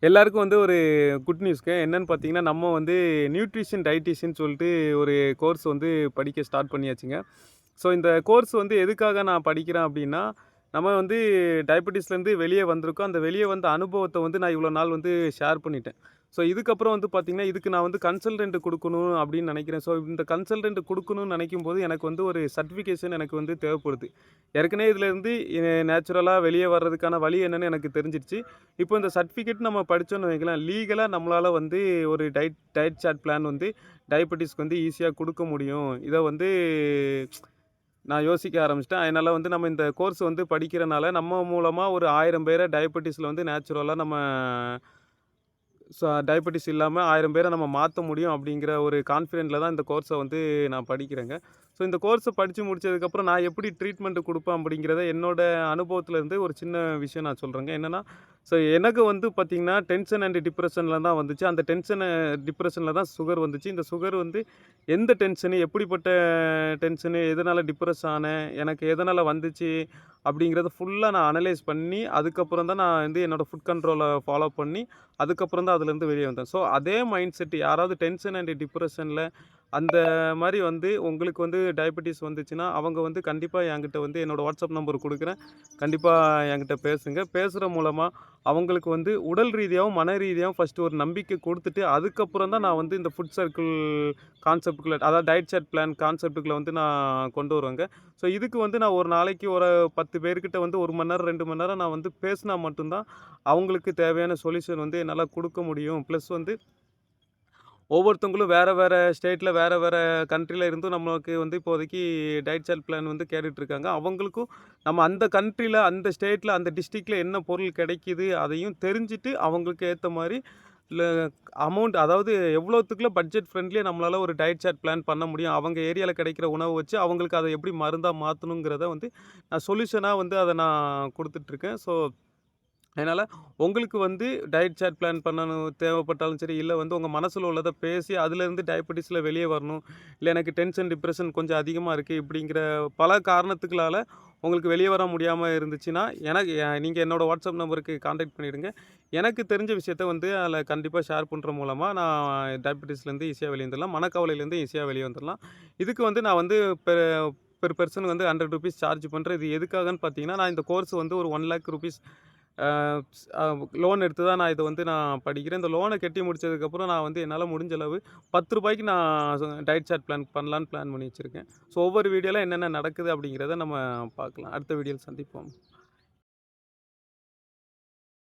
எல்லாருக்கும் வந்து ஒரு குட் நியூஸ்ங்க. என்னன்னு பார்த்தீங்கன்னா, நம்ம வந்து நியூட்ரிஷன் டயட்டீஷியன் சொல்லிட்டு ஒரு கோர்ஸ் வந்து படிக்க ஸ்டார்ட் பண்ணியாச்சுங்க. ஸோ இந்த கோர்ஸ் வந்து எதுக்காக நான் படிக்கிறேன் அப்படின்னா, நம்ம வந்து டயபெட்டிஸ்லேருந்து வெளியே வந்திருக்கோம். அந்த வெளியே வந்த அனுபவத்த வந்து நான் இவ்வளோ நாள் வந்து ஷேர் பண்ணிட்டேன். ஸோ இதுக்கப்புறம் வந்து பார்த்தீங்கன்னா, இதுக்கு நான் வந்து கன்சல்டன்ட் குடுக்கணும் அப்படின்னு நினைக்கிறேன். ஸோ இந்த கன்சல்டன்ட் குடுக்கணும்னு நினைக்கும்போது, எனக்கு வந்து ஒரு சர்டிஃபிகேஷன் எனக்கு வந்து தேவைப்படுது. ஏற்கனவே இதுலேருந்து நேச்சுரலா வெளியே வர்றதுக்கான வழி என்னன்னு எனக்கு தெரிஞ்சிருச்சு. இப்போ இந்த சர்டிஃபிகேட் நம்ம படிச்சோம்னு வைங்களேன், லீகலா நம்மளால வந்து ஒரு டயட் சார்ட் பிளான் வந்து டயபெட்டிஸ்க்கு வந்து ஈஸியா குடுக்க முடியும். இத வந்து நான் யோசிக்க ஆரம்பிச்சுட்டேன். அதனால வந்து நம்ம இந்த கோர்ஸ் வந்து படிக்கிறனால, நம்ம மூலமா ஒரு 1000 பேர டயபெட்டிஸ்ல வந்து நேச்சுரலா நம்ம டயபெட்டிஸ் இல்லாம 1000 பேர நம்ம மாத்த முடியும் அப்படிங்கிற ஒரு கான்ஃபிடென்ட்ல தான் இந்த கோர்ஸ வந்து நான் படிக்கிறேங்க. ஸோ இந்த கோர்ஸ படிச்சு முடிச்சதுக்கப்புறம் நான் எப்படி ட்ரீட்மெண்ட் குடுப்பேன் அப்படிங்கிறத என்னோட அனுபவத்துல இருந்து ஒரு சின்ன விஷயம் நான் சொல்றேங்க. என்னன்னா, ஸோ எனக்கு வந்து பார்த்தீங்கன்னா, டென்ஷன் அண்ட் டிப்ரஷன்ல தான் வந்துச்சு. அந்த டிப்ரஷன்ல தான் சுகர் வந்துச்சு. இந்த சுகர் வந்து எந்த டென்ஷனு, எப்படிப்பட்ட டென்ஷனு, எதனால டிப்ரஸ் ஆனேன், எனக்கு எதனால வந்துச்சு அப்படிங்கிறத ஃபுல்லா நான் அனலைஸ் பண்ணி, அதுக்கப்புறம் தான் நான் வந்து என்னோட ஃபுட் கண்ட்ரோல ஃபாலோ பண்ணி, அதுக்கப்புறம் தான் அதுலேருந்து வெளியே வந்தேன். ஸோ அதே மைண்ட் செட் யாராவது டென்ஷன் அண்ட் டிப்ரஷன்ல அந்த மாரி வந்து உங்களுக்கு வந்து டயபெட்டிஸ் வந்துச்சுன்னா, அவங்க வந்து கண்டிப்பா என்கிட்ட வந்து என்னோட வாட்ஸ்அப் நம்பர் குடுக்குறேன். கண்டிப்பா என்கிட்ட பேசுங்க. பேசுற மூலமா அவங்களுக்கு வந்து உடல் ரீதியாவும், மன ரீதியாவும் ஃபர்ஸ்ட்டு ஒரு நம்பிக்கை குடுத்துட்டு, அதுக்கப்புறம் தான் நான் வந்து இந்த ஃபுட் சர்க்கிள் கான்செப்ட்குள்ள அதாவது டயட் சார்ட் பிளான் கான்செப்ட்குள்ள வந்து நான் கொண்டு வருவேங்க. ஸோ இதுக்கு வந்து நான் ஒரு நாளைக்கு ஒரு 10 பேர்கிட்ட வந்து 1 மணி நேரம், 2 மணி நேரம் நான் வந்து பேசினா மட்டும் தான், அவங்களுக்கு தேவையான சொல்யூஷன் வந்து என்னால குடுக்க முடியும். ப்ளஸ் வந்து ஒவ்வொருத்தவங்களும் வேற வேற ஸ்டேட்ல, வேற வேற கண்ட்ரில இருந்தும் நமக்கு வந்து இப்போதைக்கு டயட் சார்ட் பிளான் வந்து கேட்டுட்டு இருக்காங்க. அவங்களுக்கும் நம்ம அந்த கண்ட்ரில, அந்த ஸ்டேட்ல, அந்த டிஸ்ட்ரிக்ட்ல என்ன பொருள் கிடைக்குது, அதையும் தெரிஞ்சுட்டு அவங்களுக்கு ஏத்த மாரி இல்ல அமௌண்ட் அதாவது எவ்வளோத்துக்குள்ள பட்ஜெட் ஃப்ரெண்ட்லியா நம்மளால ஒரு டயட் சார்ட் பிளான் பண்ண முடியும். அவங்க ஏரியால கிடைக்கிற உணவ வச்சு அவங்களுக்கு அத எப்படி மருந்தா மாத்தணுங்கிறத வந்து நான் சொல்யூஷனா வந்து அத நான் குடுத்துட்டுருக்கேன். ஸோ அதனால உங்களுக்கு வந்து டயட் சார்ட் பிளான் பண்ணணும் தேவைப்பட்டாலும் சரி, இல்ல வந்து உங்க மனசுல உள்ளத பேசி அதிலேருந்து டயபெட்டிஸ்ல வெளிய வரணும். இல்ல எனக்கு டென்ஷன், டிப்ரஷன் கொஞ்சம் அதிகமா இருக்கு இப்படிங்கிற பல காரணத்துக்களால உங்களுக்கு வெளிய வர முடியாம இருந்துச்சுன்னா, எனக்கு நீங்க என்னோட வாட்ஸ்அப் நம்பருக்கு கான்டாக்ட் பண்ணிடுங்க. எனக்கு தெரிஞ்ச விஷயத்த வந்து அதில கண்டிப்பா ஷேர் பண்ற மூலமா நான் டயபெட்டிஸ்லேருந்து ஈஸியா வெளிய வந்துரலாம். மனக்கவலையிலேருந்து ஈஸியா வெளிய வந்துரலாம். இதுக்கு வந்து நான் வந்து பெர் பெர்சன் வந்து ₹100 சார்ஜ் பண்றேன். இது எதுக்காகன்னு பார்த்தீங்கன்னா, நான் இந்த கோர்ஸ் வந்து ஒரு ₹1,00,000 அ ஸ் அ லோன் எடுத்து தான் நான் இத வந்து நான் படிக்கிறேன். இந்த லோன கட்டி முடிச்சதுக்கப்புறம் நான் வந்து என்னால முடிஞ்ச அளவு ₹10க்கு நான் டயட் சார்ட் பிளான் பண்ணலான்னு பிளான் பண்ணி வச்சிருக்கேன். ஸோ ஒவ்வொரு வீடியோல என்னென்ன நடக்குது அப்படிங்கிறத நம்ம பார்க்கலாம். அடுத்த வீடியோல சந்திப்போம்.